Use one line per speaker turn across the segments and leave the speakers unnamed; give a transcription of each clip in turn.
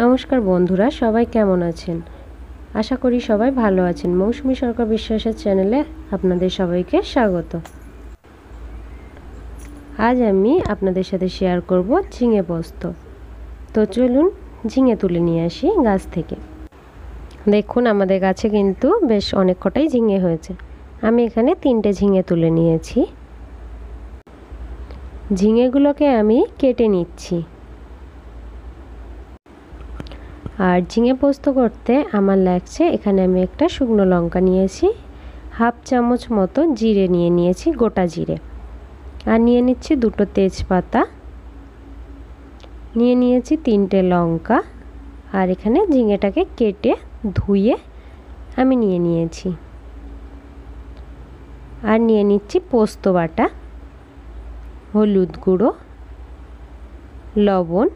নমস্কার বন্ধুরা, সবাই কেমন আছেন? আশা করি সবাই ভালো আছেন। মৌসুমী সরকার বিশ্বাসের চ্যানেলে আপনাদের সবাইকে স্বাগত। আজ আমি আপনাদের সাথে শেয়ার করব ঝিঙে পোস্ত। তো চলুন ঝিঙে তুলে নিয়ে আসি গাছ থেকে। দেখুন আমাদের গাছে কিন্তু বেশ অনেক কটাই ঝিঙে হয়েছে। আমি এখানে 3টে ঝিঙে তুলে নিয়েছি। ঝিঙেগুলোকে আমি কেটে নিচ্ছি। আর ঝিঙে পোস্ত করতে আমার লাগছে, এখানে আমি একটা শুকনো লঙ্কা নিয়েছি, হাফ চামচ মতো জিরে নিয়ে নিয়েছি, গোটা জিরে, আর নিয়ে নিচ্ছি 2টো তেজপাতা, নিয়ে নিয়েছি 3টে লঙ্কা, আর এখানে ঝিঙেটাকে কেটে ধুয়ে আমি নিয়ে নিয়েছি। আর নিয়ে নিচ্ছি পোস্ত বাটা, হলুদ গুঁড়ো, লবণ,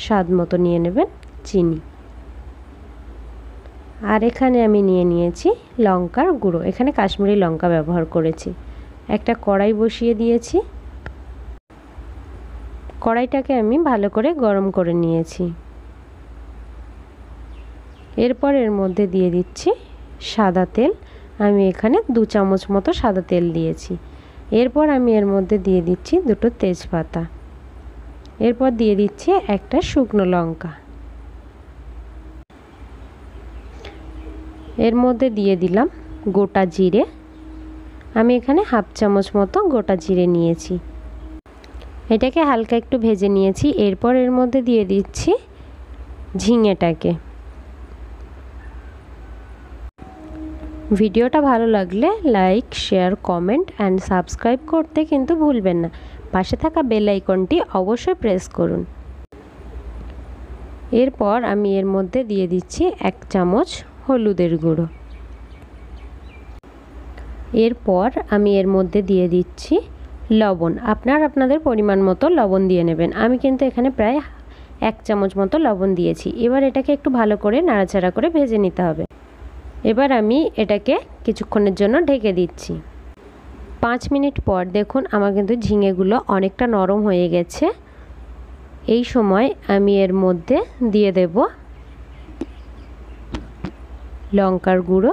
স্বাদ মতো নিয়ে নেবেন, চিনি। আর এখানে আমি নিয়ে নিয়েছি লঙ্কার গুঁড়ো, এখানে কাশ্মীরি লঙ্কা ব্যবহার করেছি। একটা কড়াই বসিয়ে দিয়েছি, কড়াইটাকে আমি ভালো করে গরম করে নিয়েছি। এরপর এর মধ্যে দিয়ে দিচ্ছি সাদা তেল, আমি এখানে 2 চামচ মতো সাদা তেল দিয়েছি। এরপর আমি এর মধ্যে দিয়ে দিচ্ছি 2টো তেজপাতা, এরপর দিয়ে দিচ্ছি একটা শুকনো লঙ্কা, এর মধ্যে দিয়ে দিলাম গোটা জিরে, আমি এখানে হাফ চামচ মতো গোটা জিরে নিয়েছি। এটাকে হালকা একটু ভেজে নিয়েছি। এরপর এর মধ্যে দিয়ে দিচ্ছি ঝিঙেটাকে। ভিডিওটা ভালো লাগলে like, share, comment and subscribe করতে কিন্তু ভুলবেন না। পাশে থাকা বেল আইকনটি অবশ্যই প্রেস করুন। এরপর আমি এর মধ্যে দিয়ে দিচ্ছি 1 চামচ হলুদের গুঁড়ো। এরপর আমি এর মধ্যে দিয়ে দিচ্ছি লবণ, আপনাদের পরিমাণ মতো লবণ দিয়ে নেবেন। আমি কিন্তু এখানে প্রায় 1 চামচ মতো লবণ দিয়েছি। এবার এটাকে একটু ভালো করে নাড়াচাড়া করে ভেজে নিতে হবে। এবার আমি এটাকে কিছুক্ষণের জন্য ঢেকে দিচ্ছি। 5 মিনিট পর দেখুন আমার কিন্তু ঝিঙেগুলো অনেকটা নরম হয়ে গেছে। এই সময় আমি এর মধ্যে দিয়ে দেব লঙ্কার গুঁড়ো,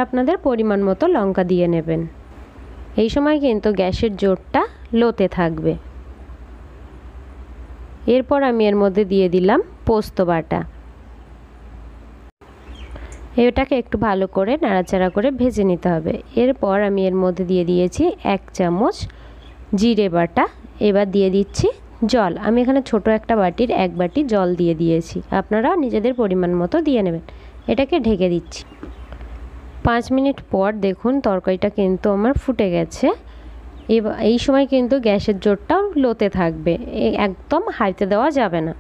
আপনাদের পরিমাণ মতো লঙ্কা দিয়ে নেবেন। এই সময় কিন্তু গ্যাসের জোরটা লোতে থাকবে। এরপর আমি এর মধ্যে দিয়ে দিলাম পোস্ত বাটা, এটাকে একটু ভালো করে নাড়াচাড়া করে ভেজে নিতে হবে। এরপর আমি এর মধ্যে দিয়ে দিয়েছি 1 চামচ জিরে বাটা। এবার দিয়ে দিচ্ছি জল, আমি এখানে ছোট একটা বাটির 1 বাটি জল দিয়ে দিয়েছি, আপনারা নিজেদের পরিমাণ মতো দিয়ে নেবেন। এটাকে ঢেকে দিচ্ছি। 5 মিনিট পর দেখুন তরকারিটা কিন্তু আমার ফুটে গেছে। এই সময় কিন্তু গ্যাসের জোরটাও লোতে থাকবে, একদম হাইতে দেওয়া যাবে না।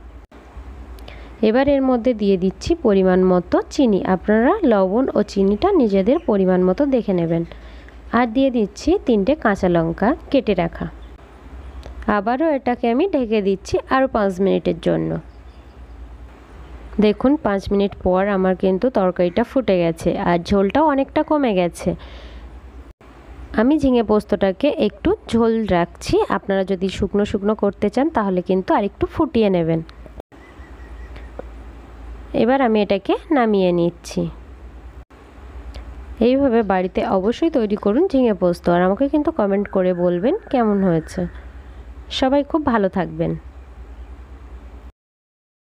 এবার এর মধ্যে দিয়ে দিচ্ছি পরিমাণ মতো চিনি, আপনারা লবণ ও চিনিটা নিজেদের পরিমাণ মতো দেখে নেবেন। আর দিয়ে দিচ্ছি 3টে কাঁচা লঙ্কা কেটে রাখা। আবারও এটাকে আমি ঢেকে দিচ্ছি আরও 5 মিনিটের জন্য। দেখুন 5 মিনিট পর আমার কিন্তু তরকারিটা ফুটে গেছে আর ঝোলটাও অনেকটা কমে গেছে। আমি ঝিঙে পোস্তটাকে একটু ঝোল রাখছি, আপনারা যদি শুকনো শুকনো করতে চান তাহলে কিন্তু আরেকটু ফুটিয়ে নেবেন। এবার আমি এটাকে নামিয়ে নিচ্ছি। এইভাবে বাড়িতে অবশ্যই তৈরি করুন ঝিঙে পোস্ত, আর আমাকে কিন্তু কমেন্ট করে বলবেন কেমন হয়েছে। সবাই খুব ভালো থাকবেন।